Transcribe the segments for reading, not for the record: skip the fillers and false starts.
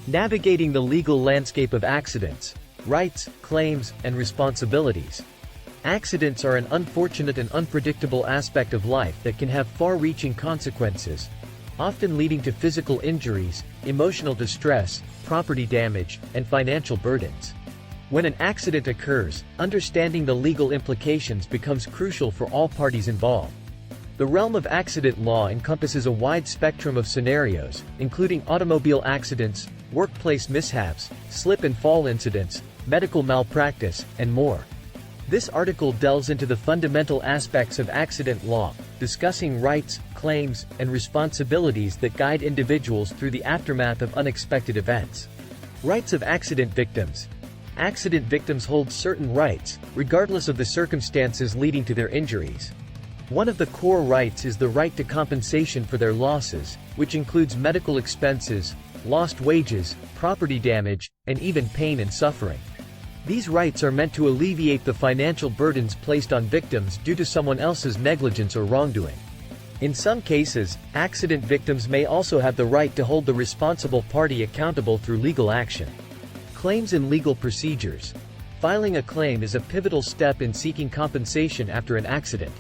Navigating the legal landscape of accidents, rights, claims, and responsibilities. Accidents are an unfortunate and unpredictable aspect of life that can have far-reaching consequences, often leading to physical injuries, emotional distress, property damage, and financial burdens. When an accident occurs, understanding the legal implications becomes crucial for all parties involved. The realm of accident law encompasses a wide spectrum of scenarios, including automobile accidents, workplace mishaps, slip and fall incidents, medical malpractice, and more. This article delves into the fundamental aspects of accident law, discussing rights, claims, and responsibilities that guide individuals through the aftermath of unexpected events. Rights of accident victims. Accident victims hold certain rights, regardless of the circumstances leading to their injuries. One of the core rights is the right to compensation for their losses, which includes medical expenses, lost wages, property damage, and even pain and suffering. These rights are meant to alleviate the financial burdens placed on victims due to someone else's negligence or wrongdoing. In some cases, accident victims may also have the right to hold the responsible party accountable through legal action. Claims and legal procedures. Filing a claim is a pivotal step in seeking compensation after an accident.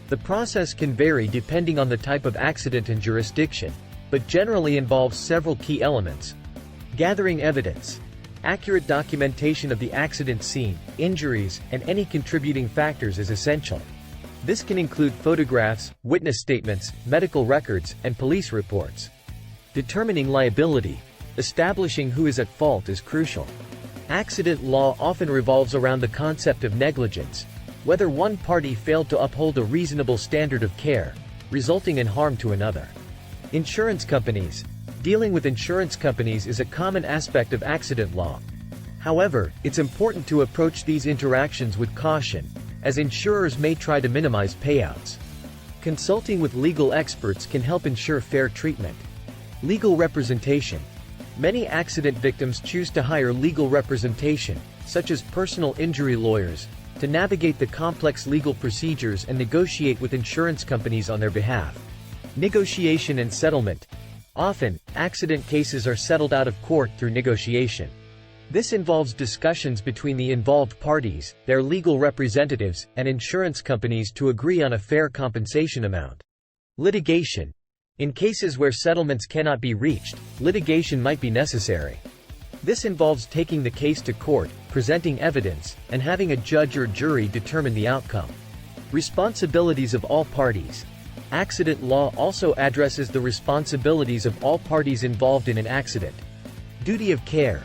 The process can vary depending on the type of accident and jurisdiction, but generally involves several key elements. Gathering evidence. Accurate documentation of the accident scene, injuries, and any contributing factors is essential. This can include photographs, witness statements, medical records, and police reports. Determining liability. Establishing who is at fault is crucial. Accident law often revolves around the concept of negligence, whether one party failed to uphold a reasonable standard of care, resulting in harm to another. Insurance companies. Dealing with insurance companies is a common aspect of accident law. However, it's important to approach these interactions with caution, as insurers may try to minimize payouts. Consulting with legal experts can help ensure fair treatment. Legal representation. Many accident victims choose to hire legal representation, such as personal injury lawyers, to navigate the complex legal procedures and negotiate with insurance companies on their behalf. Negotiation and settlement. Often, accident cases are settled out of court through negotiation. This involves discussions between the involved parties, their legal representatives, and insurance companies to agree on a fair compensation amount. Litigation. In cases where settlements cannot be reached, litigation might be necessary. This involves taking the case to court, presenting evidence, and having a judge or jury determine the outcome. Responsibilities of all parties. Accident law also addresses the responsibilities of all parties involved in an accident. Duty of care.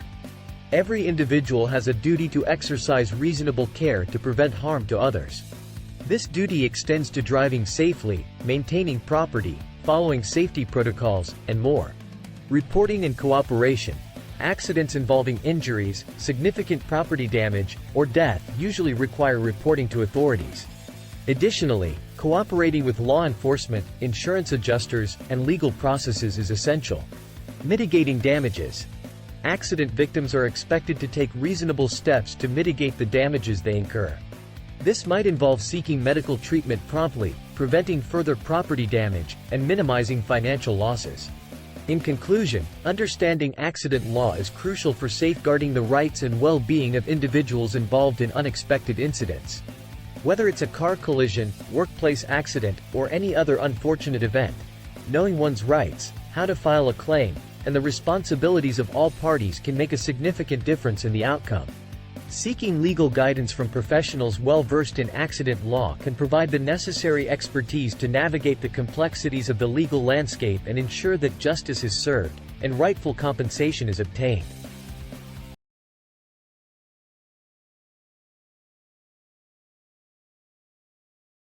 Every individual has a duty to exercise reasonable care to prevent harm to others. This duty extends to driving safely, maintaining property, following safety protocols, and more. Reporting and cooperation. Accidents involving injuries, significant property damage, or death usually require reporting to authorities. Additionally, cooperating with law enforcement, insurance adjusters, and legal processes is essential. Mitigating damages. Accident victims are expected to take reasonable steps to mitigate the damages they incur. This might involve seeking medical treatment promptly, preventing further property damage, and minimizing financial losses. In conclusion, understanding accident law is crucial for safeguarding the rights and well-being of individuals involved in unexpected incidents. Whether it's a car collision, workplace accident, or any other unfortunate event, knowing one's rights, how to file a claim, and the responsibilities of all parties can make a significant difference in the outcome. Seeking legal guidance from professionals well-versed in accident law can provide the necessary expertise to navigate the complexities of the legal landscape and ensure that justice is served, and rightful compensation is obtained.